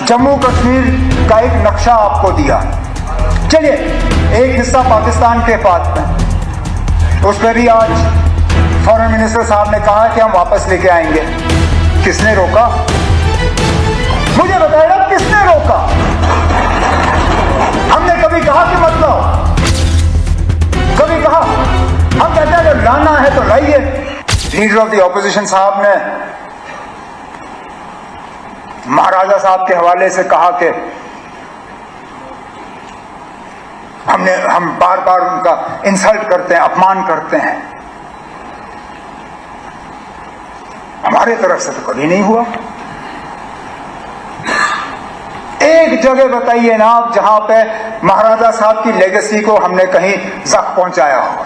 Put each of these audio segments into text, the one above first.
जम्मू कश्मीर का एक नक्शा आपको दिया। चलिए, एक हिस्सा पाकिस्तान के पास में, उस पर भी आज फॉरेन मिनिस्टर साहब ने कहा कि हम वापस लेके आएंगे। किसने रोका? मुझे बताइएगा, किसने रोका? हमने कभी कहा कि मत लाओ? कभी कहा? हम कहते हैं अगर लाना है तो लाइए। लीडर ऑफ द ऑपोजिशन साहब ने महाराजा साहब के हवाले से कहा कि हम बार बार उनका इंसल्ट करते हैं, अपमान करते हैं। हमारे तरफ से तो कभी नहीं हुआ। एक जगह बताइए ना आप जहां पे महाराजा साहब की लेगेसी को हमने कहीं जख्म पहुंचाया हो,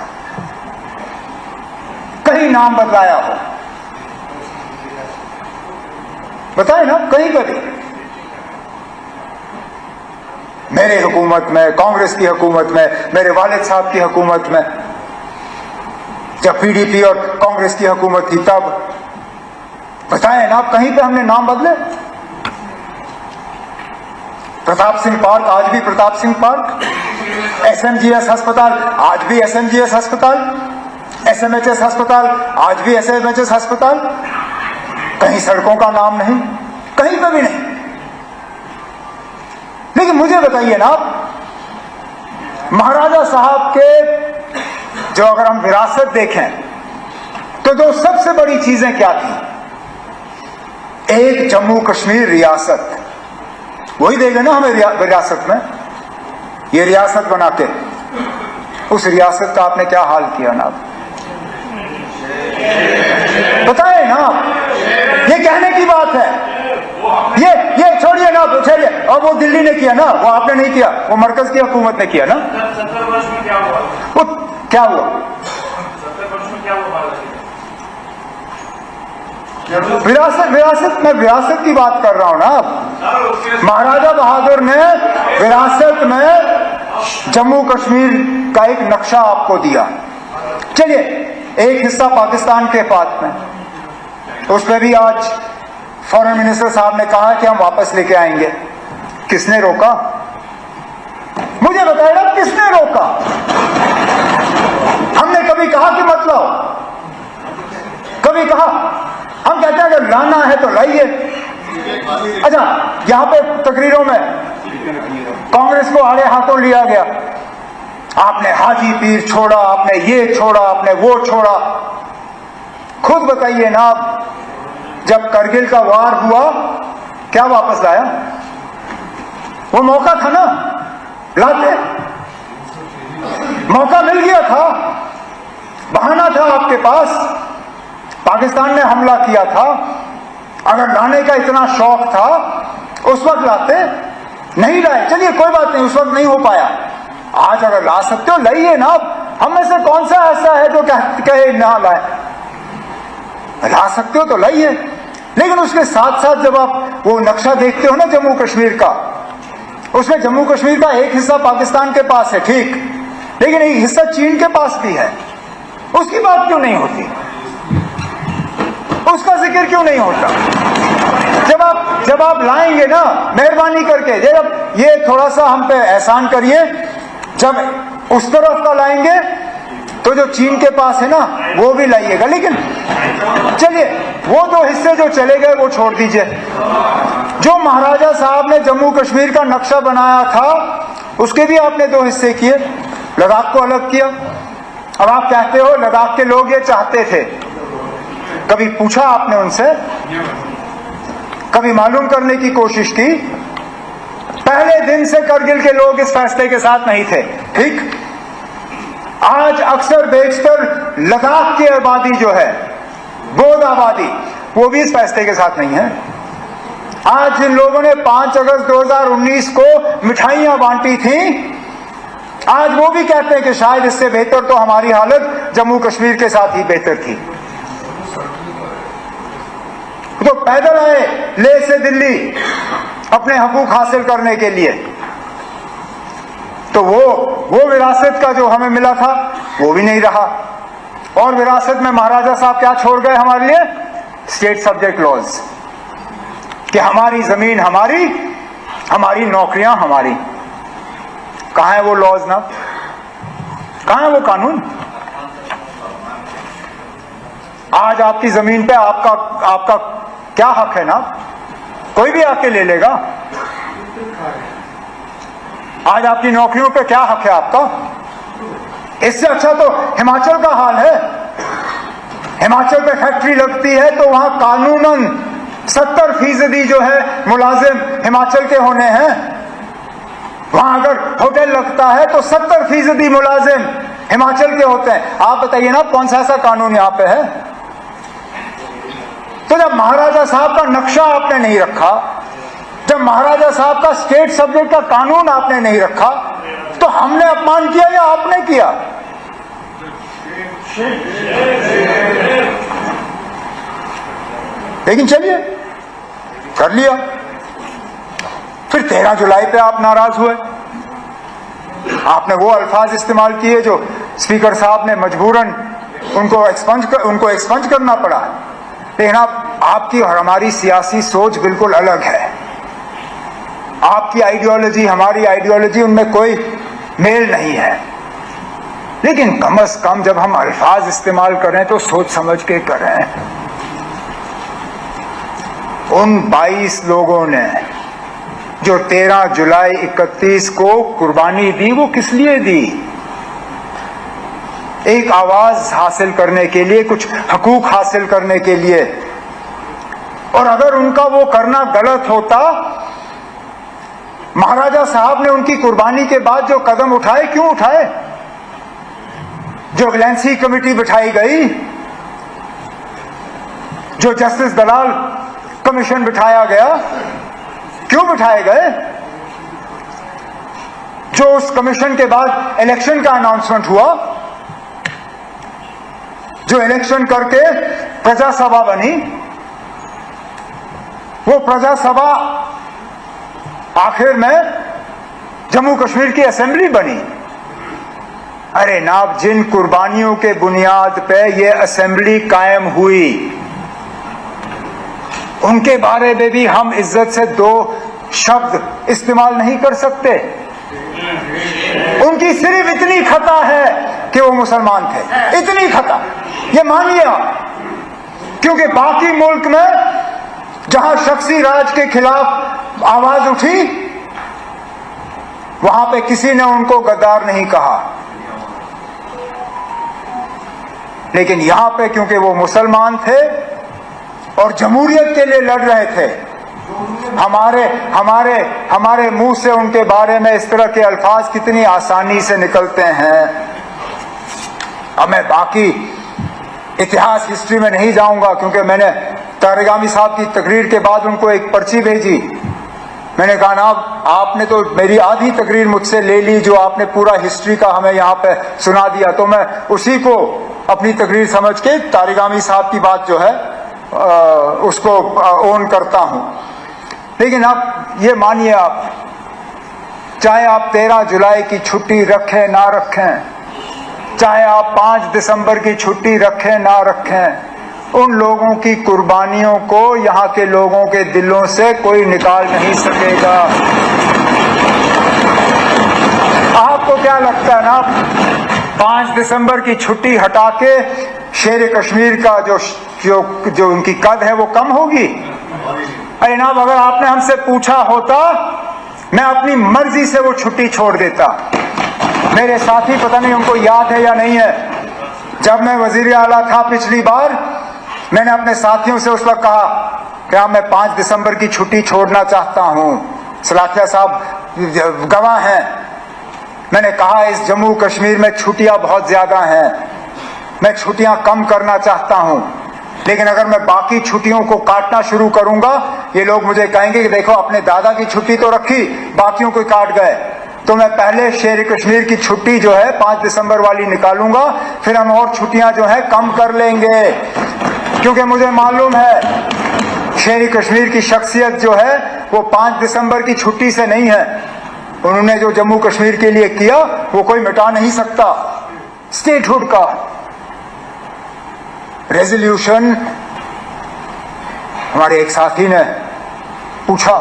कहीं नाम बदलाया हो, बताए ना कहीं पर भी। मेरे हुकूमत में, कांग्रेस की हुकूमत में, मेरे वालिद साहब की हुकूमत में, जब पीडीपी और कांग्रेस की हुकूमत थी तब, बताए ना आप कहीं पे हमने नाम बदले? प्रताप सिंह पार्क आज भी प्रताप सिंह पार्क, एसएमजीएस अस्पताल आज भी एसएमजीएस अस्पताल, एसएमएचएस अस्पताल आज भी एसएमएचएस अस्पताल। कहीं सड़कों का नाम नहीं, कहीं पे भी नहीं। लेकिन मुझे बताइए ना आप, महाराजा साहब के जो अगर हम विरासत देखें तो जो सबसे बड़ी चीजें क्या थी? एक जम्मू कश्मीर रियासत, वही देगा ना हमें विरासत में। ये रियासत बना के उस रियासत का आपने क्या हाल किया ना? बताए ना, ये कहने की बात है। ये छोड़िए ना, छोड़िए। और वो दिल्ली ने किया ना, वो आपने नहीं किया, वो मरकज की हुकूमत ने किया ना। 70 वर्ष में क्या हुआ? वो क्या हुआ? 70 वर्ष में क्या हुआ? विरासत में विरासत की बात कर रहा हूं ना आप। महाराजा बहादुर ने विरासत में जम्मू कश्मीर का एक नक्शा आपको दिया। चलिए, एक हिस्सा पाकिस्तान के पास में, उस पर भी आज फॉरेन मिनिस्टर साहब ने कहा कि हम वापस लेके आएंगे। किसने रोका? मुझे बताइएगा, किसने रोका? हमने कभी कहा कि मत लाओ? कभी कहा? हम कहते हैं अगर लाना है तो लाइए। अच्छा, यहां पे तकरीरों में कांग्रेस को आड़े हाथों लिया गया। आपने हाजी पीर छोड़ा, आपने ये छोड़ा, आपने वो छोड़ा। खुद बताइए ना आप, जब करगिल का वार हुआ क्या वापस लाया? वो मौका था ना, लाते। मौका मिल गया था, बहाना था आपके पास। पाकिस्तान ने हमला किया था, अगर लाने का इतना शौक था उस वक्त लाते, नहीं लाए। चलिए कोई बात नहीं, उस वक्त नहीं हो पाया। आज अगर ला सकते हो लाइए ना। हम में से कौन सा ऐसा है जो कहे ना लाए? ला सकते हो तो लाइए। लेकिन उसके साथ साथ जब आप वो नक्शा देखते हो ना जम्मू कश्मीर का, उसमें जम्मू कश्मीर का एक हिस्सा पाकिस्तान के पास है, ठीक, लेकिन एक हिस्सा चीन के पास भी है। उसकी बात क्यों नहीं होती? उसका जिक्र क्यों नहीं होता? जब आप लाएंगे ना, मेहरबानी करके जब ये थोड़ा सा हम पे एहसान करिए, जब उस तरफ का लाएंगे तो जो चीन के पास है ना वो भी लाइएगा। लेकिन चलिए, वो दो हिस्से जो चले गए वो छोड़ दीजिए। जो महाराजा साहब ने जम्मू कश्मीर का नक्शा बनाया था उसके भी आपने दो हिस्से किए, लद्दाख को अलग किया। अब आप कहते हो लद्दाख के लोग ये चाहते थे। कभी पूछा आपने उनसे? कभी मालूम करने की कोशिश की? पहले दिन से करगिल के लोग इस फैसले के साथ नहीं थे, ठीक। आज अक्सर बेशतर लद्दाख की आबादी जो है, बौद्ध आबादी, वो भी इस फैसले के साथ नहीं है। आज जिन लोगों ने 5 अगस्त 2019 को मिठाइयां बांटी थी, आज वो भी कहते हैं कि शायद इससे बेहतर तो हमारी हालत जम्मू कश्मीर के साथ ही बेहतर थी। तो पैदल आए लेह से दिल्ली अपने हकूक हासिल करने के लिए, तो वो विरासत का जो हमें मिला था वो भी नहीं रहा। और विरासत में महाराजा साहब क्या छोड़ गए हमारे लिए? स्टेट सब्जेक्ट लॉज, कि हमारी जमीन हमारी, हमारी नौकरियां हमारी। कहां है वो लॉज ना, कहां है वो कानून? आज आपकी जमीन पे आपका क्या हक है ना? कोई भी आके ले लेगा। आज आपकी नौकरियों पे क्या हक है आपका? इससे अच्छा तो हिमाचल का हाल है। हिमाचल पे फैक्ट्री लगती है तो वहां कानूनन 70% जो है मुलाजिम हिमाचल के होने हैं। वहां अगर होटल लगता है तो 70% मुलाजिम हिमाचल के होते हैं। आप बताइए ना कौन सा ऐसा कानून यहां पे है? तो जब महाराजा साहब का नक्शा आपने नहीं रखा, जब महाराजा साहब का स्टेट सब्जेक्ट का कानून आपने नहीं रखा, तो हमने अपमान किया या आपने किया? लेकिन चलिए कर लिया। फिर 13 जुलाई पे आप नाराज हुए, आपने वो अल्फाज इस्तेमाल किए जो स्पीकर साहब ने मजबूरन उनको एक्सपंज करना पड़ा। लेकिन आपकी और हमारी सियासी सोच बिल्कुल अलग है। आपकी आइडियोलॉजी हमारी आइडियोलॉजी, उनमें कोई मेल नहीं है। लेकिन कम से कम जब हम अल्फाज इस्तेमाल करें तो सोच समझ के करें। उन 22 लोगों ने जो 13 जुलाई 31 को कुर्बानी दी, वो किस लिए दी? एक आवाज हासिल करने के लिए, कुछ हकूक हासिल करने के लिए। और अगर उनका वो करना गलत होता, महाराजा साहब ने उनकी कुर्बानी के बाद जो कदम उठाए, क्यों उठाए? जो विजिलेंस कमेटी बिठाई गई, जो जस्टिस दलाल कमीशन बिठाया गया, क्यों बिठाए गए? जो उस कमीशन के बाद इलेक्शन का अनाउंसमेंट हुआ, जो इलेक्शन करके प्रजा सभा बनी, वो प्रजा सभा आखिर में जम्मू कश्मीर की असेंबली बनी। अरे नाब, जिन कुर्बानियों के बुनियाद पे ये असेंबली कायम हुई, उनके बारे में भी हम इज्जत से 2 शब्द इस्तेमाल नहीं कर सकते। उनकी सिर्फ इतनी खता है कि वो मुसलमान थे, इतनी खता, ये मानिए आप। क्योंकि बाकी मुल्क में जहां शख्सी राज के खिलाफ आवाज उठी, वहां पे किसी ने उनको गद्दार नहीं कहा। लेकिन यहां पे क्योंकि वो मुसलमान थे और जमहूरियत के लिए लड़ रहे थे, हमारे मुंह से उनके बारे में इस तरह के अल्फाज कितनी आसानी से निकलते हैं। अब मैं बाकी इतिहास हिस्ट्री में नहीं जाऊंगा, क्योंकि मैंने तारिगामी साहब की तकरीर के बाद उनको एक पर्ची भेजी। मैंने कहा ना, आपने तो मेरी आधी तकरीर मुझसे ले ली, जो आपने पूरा हिस्ट्री का हमें यहाँ पे सुना दिया, तो मैं उसी को अपनी तकरीर समझ के तारिगामी साहब की बात जो है उसको ओन करता हूं। लेकिन आप ये मानिए, आप चाहे आप 13 जुलाई की छुट्टी रखें ना रखें, चाहे आप 5 दिसंबर की छुट्टी रखें ना रखें, उन लोगों की कुर्बानियों को यहाँ के लोगों के दिलों से कोई निकाल नहीं सकेगा। आपको क्या लगता है ना, 5 दिसंबर की छुट्टी हटा के शेर कश्मीर का जो उनकी कद है वो कम होगी? अरे ना, अगर आपने हमसे पूछा होता, मैं अपनी मर्जी से वो छुट्टी छोड़ देता। मेरे साथी, पता नहीं उनको याद है या नहीं है, जब मैं वजीर आला था पिछली बार, मैंने अपने साथियों से उस वक्त कहा कि हाँ, मैं 5 दिसंबर की छुट्टी छोड़ना चाहता हूं। सलाखिया साहब गवाह हैं। मैंने कहा इस जम्मू कश्मीर में छुट्टियां बहुत ज्यादा हैं, मैं छुट्टियां कम करना चाहता हूं। लेकिन अगर मैं बाकी छुट्टियों को काटना शुरू करूंगा, ये लोग मुझे कहेंगे कि देखो, अपने दादा की छुट्टी तो रखी, बाकियों को काट गए। तो मैं पहले शेर कश्मीर की छुट्टी जो है 5 दिसंबर वाली निकालूंगा, फिर हम और छुट्टियां जो है कम कर लेंगे। क्योंकि मुझे मालूम है शेर कश्मीर की शख्सियत जो है वो 5 दिसंबर की छुट्टी से नहीं है। उन्होंने जो जम्मू कश्मीर के लिए किया वो कोई मिटा नहीं सकता। स्टेटहुड का रेजोल्यूशन, हमारे एक साथी ने पूछा,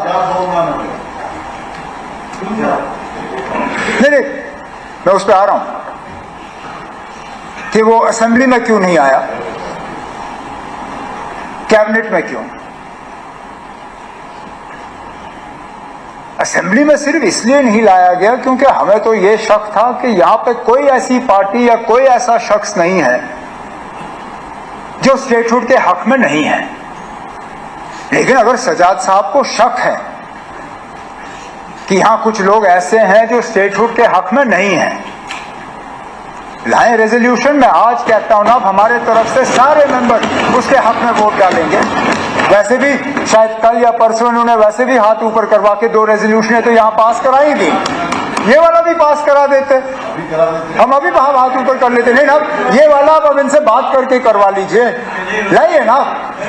नहीं, मैं उस पर आ रहा हूं कि वो असेंबली में क्यों नहीं आया, कैबिनेट में क्यों। असेंबली में सिर्फ इसलिए नहीं लाया गया क्योंकि हमें तो ये शक था कि यहां पे कोई ऐसी पार्टी या कोई ऐसा शख्स नहीं है जो स्टेटहुड के हक में नहीं है। लेकिन अगर सजाद साहब को शक है कि यहां कुछ लोग ऐसे हैं जो स्टेटहुड के हक में नहीं है, लाएं रेजोल्यूशन। में आज कहता हूं ना, हमारे तरफ से सारे मेंबर उसके हक में वोट डालेंगे। वैसे भी शायद कल या परसों उन्होंने वैसे भी हाथ ऊपर करवा के 2 रेजोल्यूशन तो यहां पास कराई थी, ये वाला भी पास करा देते, हम अभी वहां हाथ ऊपर कर लेते। नहीं ना, ये वाला अब इनसे बात करके करवा लीजिए, लाइए ना,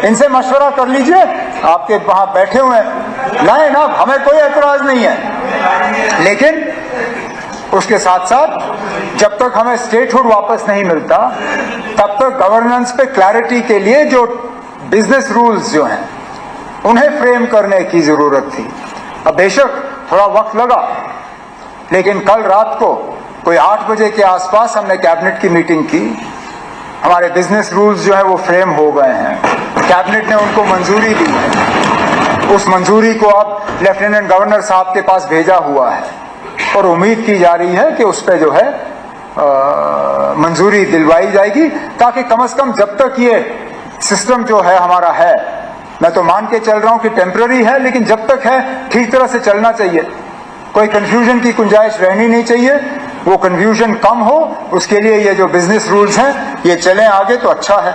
इनसे मशवरा कर लीजिए, आपके वहां बैठे हुए हैं, लाए ना, हमें कोई एतराज नहीं है। लेकिन उसके साथ साथ जब तक हमें स्टेटहुड वापस नहीं मिलता तब तक गवर्नेंस पे क्लैरिटी के लिए जो बिजनेस रूल्स जो हैं उन्हें फ्रेम करने की जरूरत थी। अब बेशक थोड़ा वक्त लगा, लेकिन कल रात को कोई 8 बजे के आसपास हमने कैबिनेट की मीटिंग की, हमारे बिजनेस रूल्स जो है वो फ्रेम हो गए हैं, कैबिनेट ने उनको मंजूरी दी है। उस मंजूरी को अब लेफ्टिनेंट गवर्नर साहब के पास भेजा हुआ है और उम्मीद की जा रही है कि उस पर जो है मंजूरी दिलवाई जाएगी, ताकि कम से कम जब तक ये सिस्टम जो है हमारा है, मैं तो मान के चल रहा हूं कि टेम्पररी है, लेकिन जब तक है ठीक तरह से चलना चाहिए, कोई कंफ्यूजन की गुंजाइश रहनी नहीं चाहिए। वो कंफ्यूजन कम हो, उसके लिए ये जो बिजनेस रूल्स हैं ये चलें आगे तो अच्छा है।